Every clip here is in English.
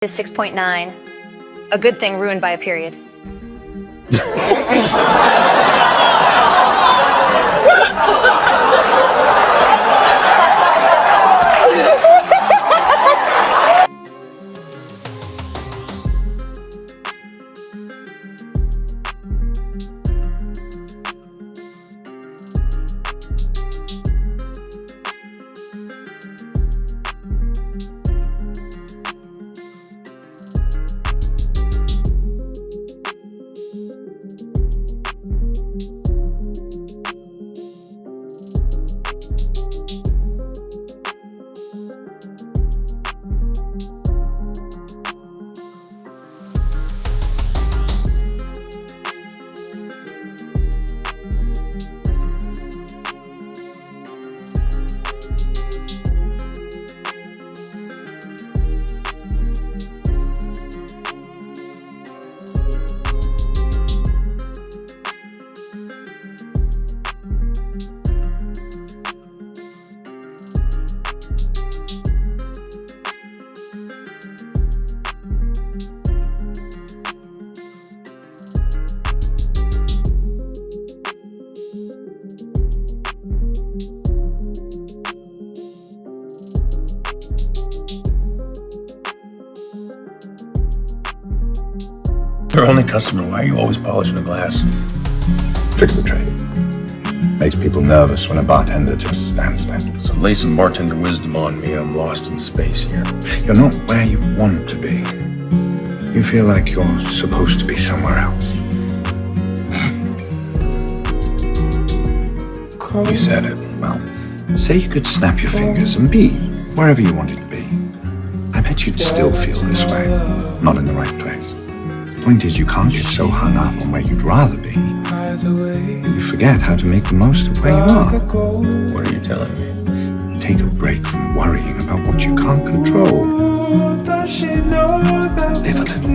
is 6.9. A good thing ruined by a period. Your only customer, why are you always polishing the glass? Trick of the trade. Makes people nervous when a bartender just stands there. So lay some bartender wisdom on me. I'm lost in space here. You're not where you want to be. You feel like you're supposed to be somewhere else. You said it. Well, say you could snap your fingers and be wherever you wanted to be. I bet you'd still feel this way, not in the right place. The point is, you can't get so hung up on where you'd rather be that you forget how to make the most of where you are. What are you telling me? Take a break from worrying about what you can't control. Live a little.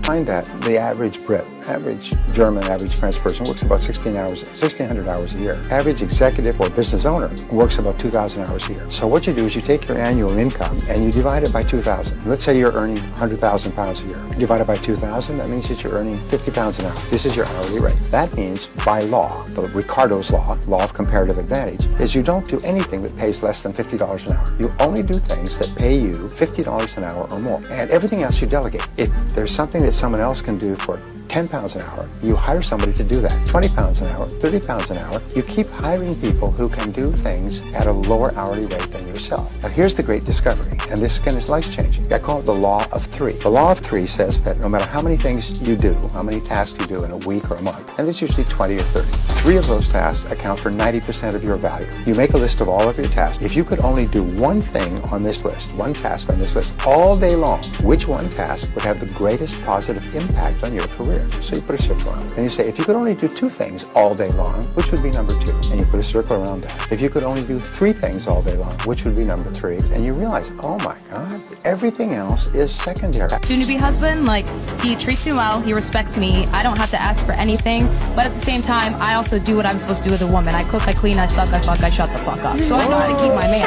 Find that the average Brit, average German, average French person works about 1,600 hours a year. Average executive or business owner works about 2,000 hours a year. So what you do is you take your annual income and you divide it by 2,000. Let's say you're earning 100,000 pounds a year. Divided by 2,000, that means that you're earning 50 pounds an hour. This is your hourly rate. That means by law, the Ricardo's law of comparative advantage, is you don't do anything that pays less than $50 an hour. You only do things that pay you $50 an hour or more. And everything else you delegate. If there's something that someone else can do for 10 pounds an hour, you hire somebody to do that. 20 pounds an hour, 30 pounds an hour. You keep hiring people who can do things at a lower hourly rate than yourself. Now here's the great discovery, and this again is life-changing. I call it the law of three. The law of three says that no matter how many things you do, how many tasks you do in a week or a month, and it's usually 20 or 30, 3 of those tasks account for 90% of your value. You make a list of all of your tasks. If you could only do one thing on this list, one task on this list, all day long, which one task would have the greatest positive impact on your career? So you put a circle around it. And you say, if you could only do 2 things all day long, which would be number 2? And you put a circle around that. If you could only do 3 things all day long, which would be number 3? And you realize, oh my God, everything else is secondary. Soon-to-be husband, like, he treats me well, he respects me, I don't have to ask for anything, but at the same time, I also do what I'm supposed to do with a woman. I cook, I clean, I suck, I fuck, I shut the fuck up. So I know how to keep my man.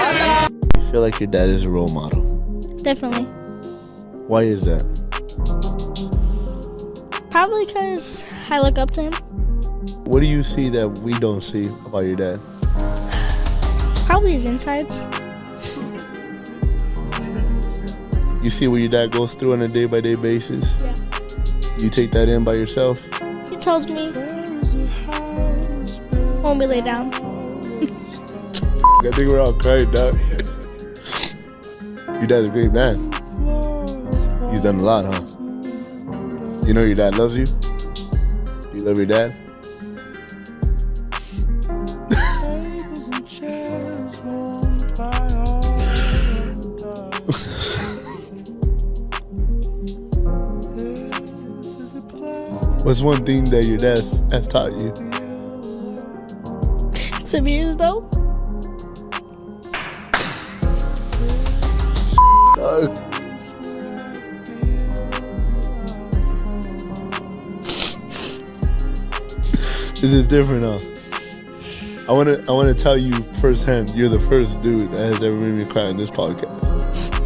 I feel like your dad is a role model. Definitely. Why is that? Probably because I look up to him. What do you see that we don't see about your dad? Probably his insides. You see what your dad goes through on a day-by-day basis? Yeah. You take that in by yourself? He tells me when we lay down. I think we're all crying, dog. Your dad's a great man. He's done a lot, huh? You know your dad loves you? You love your dad? What's one thing that your dad has taught you? To be his though. This is different, huh? I wanna tell you firsthand, you're the first dude that has ever made me cry in this podcast.